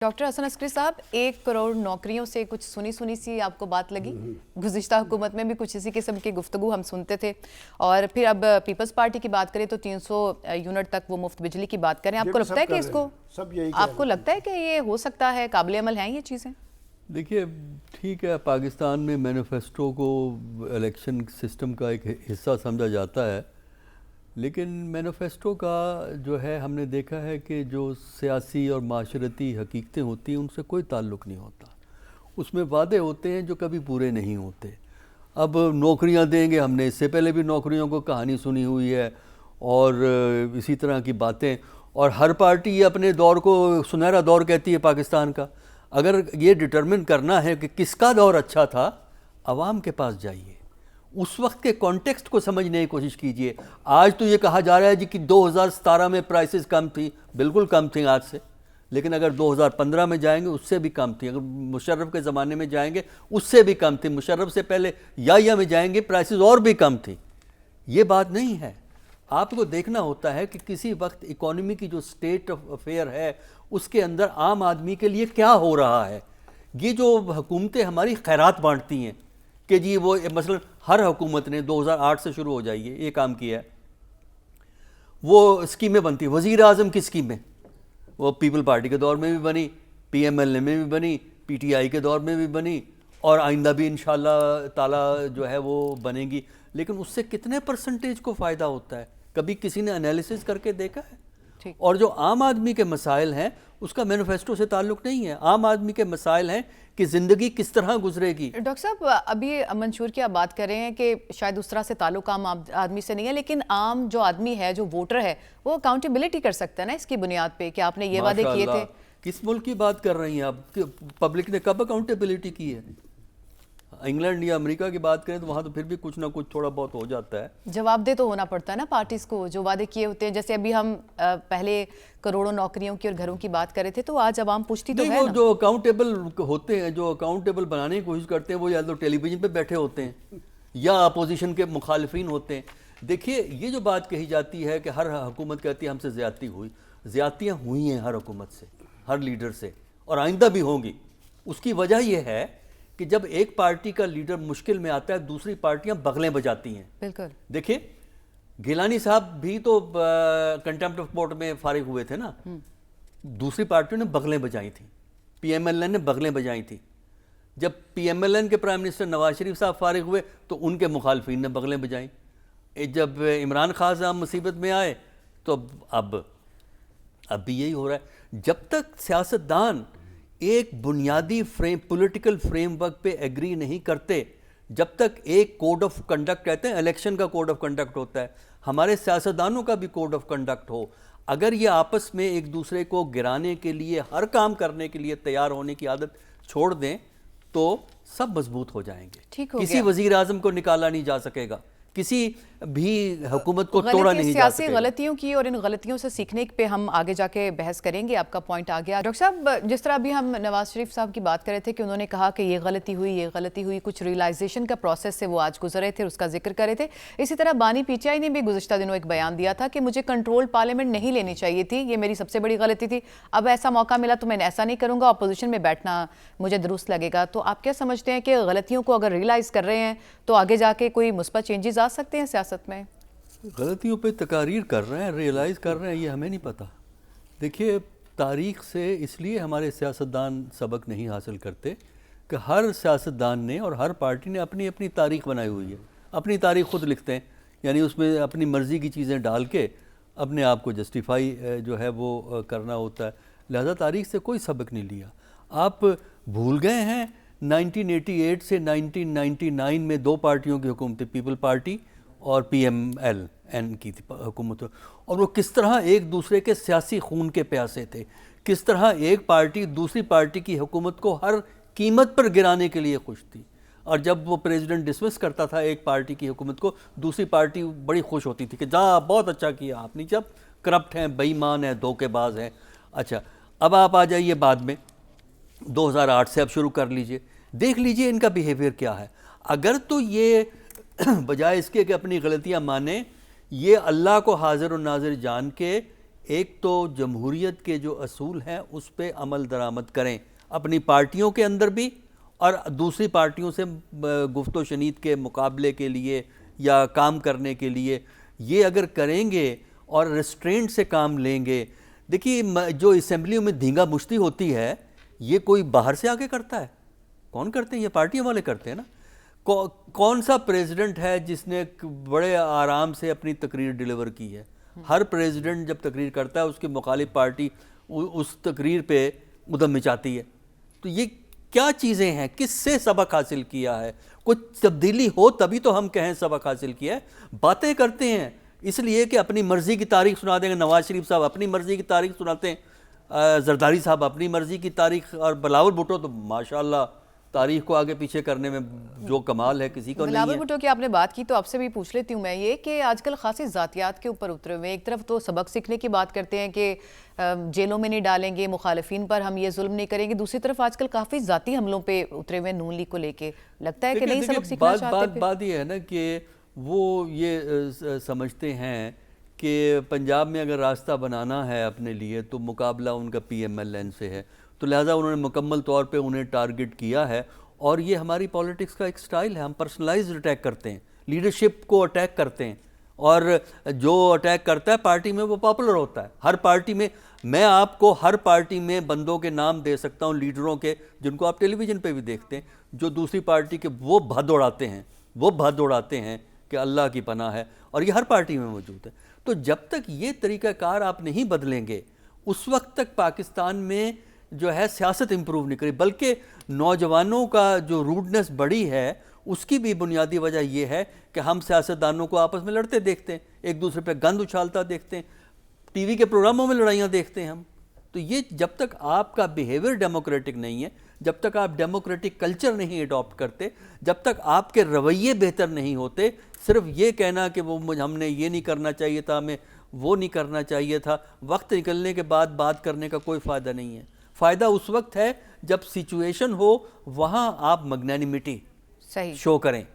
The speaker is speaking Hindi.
डॉक्टर हसन अस्करी साहब, 1 करोड़ नौकरियों से कुछ सुनी सुनी सी आपको बात लगी? गुज़िश्ता हुकूमत में भी कुछ इसी किस्म की गुफ्तगू हम सुनते थे। और फिर अब पीपल्स पार्टी की बात करें तो 300 यूनिट तक वो मुफ्त बिजली की बात करें। आपको लगता है कि इसको, आपको लगता है कि ये हो सकता है, काबिल अमल हैं ये चीज़ें? देखिए, ठीक है, पाकिस्तान में मैनिफेस्टो को इलेक्शन सिस्टम का एक हिस्सा समझा जाता है, लेकिन मैनिफेस्टो का जो है हमने देखा है कि जो सियासी और माशरती हकीकतें होती हैं उनसे कोई ताल्लुक़ नहीं होता। उसमें वादे होते हैं जो कभी पूरे नहीं होते। अब नौकरियां देंगे, हमने इससे पहले भी नौकरियों को कहानी सुनी हुई है और इसी तरह की बातें, और हर पार्टी ये अपने दौर को सुनहरा दौर कहती है पाकिस्तान का। अगर ये डिटरमिन करना है कि किसका दौर अच्छा था, आवाम के पास जाइए, उस वक्त के कॉन्टेक्स्ट को समझने की कोशिश कीजिए। आज तो ये कहा जा रहा है जी कि 2017 में प्राइसेस कम थी, बिल्कुल कम थी आज से, लेकिन अगर 2015 में जाएंगे उससे भी कम थी। अगर मुशर्रफ के ज़माने में जाएंगे उससे भी कम थी। मुशर्रफ से पहले या में जाएंगे प्राइसेस और भी कम थी। ये बात नहीं है। आपको देखना होता है कि किसी वक्त इकोनॉमी की जो स्टेट ऑफ अफेयर है उसके अंदर आम आदमी के लिए क्या हो रहा है। ये जो हुकूमतें हमारी खैरात बांटती हैं कि जी वो मसलन हर हुकूमत ने 2008 से शुरू हो जाइए ये काम किया है, वो स्कीमें बनती, वज़ीर आज़म की स्कीमें वो पीपल पार्टी के दौर में भी बनी, PMLA में भी बनी, PTI के दौर में भी बनी, और आइंदा भी इंशाल्लाह ताला जो है वो बनेगी। लेकिन उससे कितने परसेंटेज को फ़ायदा होता है, कभी किसी ने एनालिसिस करके देखा है? और जो आम आदमी के मसाइल हैं उसका मैनिफेस्टो से ताल्लुक़ नहीं है। आम आदमी के मसाइल हैं कि ज़िंदगी किस तरह गुजरेगी। डॉक्टर साहब, अभी मंशूर की आप बात कर रहे हैं कि शायद उस तरह से ताल्लुक़ आम आदमी से नहीं है, लेकिन आम जो आदमी है, जो वोटर है, वो अकाउंटेबिलिटी कर सकता है ना इसकी बुनियाद पे कि आपने ये वादे किए थे। किस मुल्क की बात कर रही हैं आप? पब्लिक ने कब अकाउंटेबिलिटी की है? इंग्लैंड या अमेरिका की बात करें तो वहाँ तो फिर भी कुछ ना कुछ थोड़ा बहुत हो जाता है। जवाबदेह तो होना पड़ता है ना पार्टीज को, जो वादे किए होते हैं। जैसे अभी हम पहले करोड़ों नौकरियों की और घरों की बात कर रहे थे, तो आज आवाम पूछती तो है वो ना। जो अकाउंटेबल होते हैं, जो अकाउंटेबल बनाने की कोशिश करते हैं, वो या तो टेलीविजन पे बैठे होते हैं या अपोजिशन के मुखालिफिन होते हैं। देखिए, ये जो बात कही जाती है कि हर हुकूमत कहती है हमसे ज़्यादती हुई, ज़्यादतियाँ हुई हैं हर हुकूमत से, हर लीडर से, और आइंदा भी होंगी। उसकी वजह यह है कि जब एक पार्टी का लीडर मुश्किल में आता है, दूसरी पार्टियां बगलें बजाती हैं। बिल्कुल। देखिए, गिलानी साहब भी तो कंटेम्प्ट ऑफ कोर्ट में फारिग हुए थे ना, दूसरी पार्टियों ने बगलें बजाई थी, PMLN ने बगलें बजाई थी। जब PMLN के प्राइम मिनिस्टर नवाज शरीफ साहब फारिग हुए तो उनके मुखालफिन ने बगलें बजाई। जब इमरान खान साहब मुसीबत में आए तो अब भी यही हो रहा है। जब तक सियासतदान एक बुनियादी पॉलिटिकल फ्रेमवर्क पे एग्री नहीं करते, जब तक एक कोड ऑफ कंडक्ट, कहते हैं इलेक्शन का कोड ऑफ कंडक्ट होता है, हमारे सियासतदानों का भी कोड ऑफ कंडक्ट हो, अगर ये आपस में एक दूसरे को गिराने के लिए, हर काम करने के लिए तैयार होने की आदत छोड़ दें तो सब मजबूत हो जाएंगे। किसी वजीर आजम को निकाला नहीं जा सकेगा, किसी भी हुकूमत को तोड़ा नहीं जा सकेगा। गलतियों की और इन गलतियों से सीखने पे हम आगे जाके बहस करेंगे। आपका पॉइंट आ गया। डॉक्टर साहब, जिस तरह अभी हम नवाज शरीफ साहब की बात कर रहे थे कि उन्होंने कहा कि ये गलती हुई, कुछ रियलाइजेशन का प्रोसेस से वो आज गुजरे थे, उसका जिक्र कर रहे थे। इसी तरह बानी PTI ने भी गुज़िश्ता दिनों एक बयान दिया था कि मुझे कंट्रोल पार्लियामेंट नहीं लेनी चाहिए थी, ये मेरी सबसे बड़ी गलती थी, अब ऐसा मौका मिला तो मैं ऐसा नहीं करूँगा, अपोजिशन में बैठना मुझे दुरुस्त लगेगा। तो आप क्या समझते हैं कि गलतियों को अगर रियलाइज़ कर रहे हैं तो आगे जाके कोई मुस्बत चेंजेस आ सकते हैं सियासत में? गलतियों पे तकारीर कर रहे हैं, रियलाइज़ कर रहे हैं, ये हमें नहीं पता। देखिए, तारीख़ से इसलिए हमारे सियासतदान सबक नहीं हासिल करते कि हर सियासतदान ने और हर पार्टी ने अपनी अपनी तारीख़ बनाई हुई है, अपनी तारीख़ खुद लिखते हैं, यानी उसमें अपनी मर्ज़ी की चीज़ें डाल के अपने आप को जस्टिफाई जो है वो करना होता है। लिहाजा तारीख़ से कोई सबक नहीं लिया। आप भूल गए हैं 1988 से 1999 में 2 पार्टियों की हुकूमत थी, पीपल पार्टी और PMLN की हुकूमत, और वो किस तरह एक दूसरे के सियासी खून के प्यासे थे, किस तरह एक पार्टी दूसरी पार्टी की हुकूमत को हर कीमत पर गिराने के लिए खुश थी, और जब वो प्रेसिडेंट डिसमिस करता था एक पार्टी की हुकूमत को, दूसरी पार्टी बड़ी खुश होती थी कि जा बहुत अच्छा किया आपने, जब करप्ट हैं, बेईमान हैं, धोखेबाज हैं। अच्छा, अब आप आ जाइए बाद में 2008 से, अब शुरू कर लीजिए, देख लीजिए इनका बिहेवियर क्या है। अगर तो ये बजाय इसके कि अपनी गलतियां माने, ये अल्लाह को हाजिर और नाजिर जान के एक तो जमहूरियत के जो असूल हैं उस पे अमल दरामद करें, अपनी पार्टियों के अंदर भी और दूसरी पार्टियों से गुफ्तो शनीद के मुकाबले के लिए या काम करने के लिए। ये अगर करेंगे और रेस्ट्रेंट से काम लेंगे, देखिए जो असेंबलियों में धींगा मुश्ती होती है ये कोई बाहर से आके करता है? कौन करते हैं? ये पार्टियों वाले करते हैं ना। कौन सा प्रेसिडेंट है जिसने बड़े आराम से अपनी तकरीर डिलीवर की है? हर प्रेसिडेंट जब तकरीर करता है उसकी मुखालिफ पार्टी उस तकरीर पे उधम मचाती है। तो ये क्या चीज़ें हैं? किससे सबक हासिल किया है? कुछ तब्दीली हो तभी तो हम कहें सबक हासिल किया है। बातें करते हैं इसलिए कि अपनी मर्ज़ी की तारीख सुना देंगे। नवाज शरीफ साहब अपनी मर्ज़ी की तारीख सुनाते हैं, जरदारी साहब अपनी मर्ज़ी की तारीख, और बिलावल भुट्टो तो माशाल्लाह तारीख को आगे पीछे करने में जो कमाल है किसी को नहीं है। बिलावल भुट्टो की आपने बात की तो आपसे भी पूछ लेती हूँ मैं ये कि आजकल खासी ज़ातियात के ऊपर उतरे हुए, एक तरफ तो सबक सीखने की बात करते हैं कि जेलों में नहीं डालेंगे, मुखालिफिन पर हम ये जुल्म नहीं करेंगे, दूसरी तरफ आजकल काफ़ी ज़ाती हमलों पे उतरे हुए नून लीग को लेके, लगता है कि नहीं सबक सीखना चाहते थे? बात ये है ना कि वो ये समझते हैं कि पंजाब में अगर रास्ता बनाना है अपने लिए तो मुकाबला उनका PMLN से है, तो लिहाजा उन्होंने मुकम्मल तौर पे उन्हें टारगेट किया है। और ये हमारी पॉलिटिक्स का एक स्टाइल है, हम पर्सनलाइज्ड अटैक करते हैं, लीडरशिप को अटैक करते हैं, और जो अटैक करता है पार्टी में वो पॉपुलर होता है। हर पार्टी में मैं आपको हर पार्टी में बंदों के नाम दे सकता हूँ, लीडरों के, जिनको आप टेलीविज़न पे भी देखते हैं, जो दूसरी पार्टी के वो भद उड़ाते हैं कि अल्लाह की पनाह है, और ये हर पार्टी में मौजूद है। तो जब तक ये तरीक़ाकार आप नहीं बदलेंगे उस वक्त तक पाकिस्तान में जो है सियासत इम्प्रूव नहीं करी, बल्कि नौजवानों का जो रूडनेस बढ़ी है उसकी भी बुनियादी वजह यह है कि हम सियासतदानों को आपस में लड़ते देखते हैं, एक दूसरे पे गंद उछालता देखते हैं, टीवी के प्रोग्रामों में लड़ाइयाँ देखते हैं हम। तो ये जब तक आपका बिहेवियर डेमोक्रेटिक नहीं है, जब तक आप डेमोक्रेटिक कल्चर नहीं अडॉप्ट करते, जब तक आपके रवैये बेहतर नहीं होते, सिर्फ ये कहना कि वो हमने ये नहीं करना चाहिए था, हमें वो नहीं करना चाहिए था, वक्त निकलने के बाद बात करने का कोई फ़ायदा नहीं है। फ़ायदा उस वक्त है जब सिचुएशन हो, वहाँ आप मैग्नेनिमिटी सही शो करें।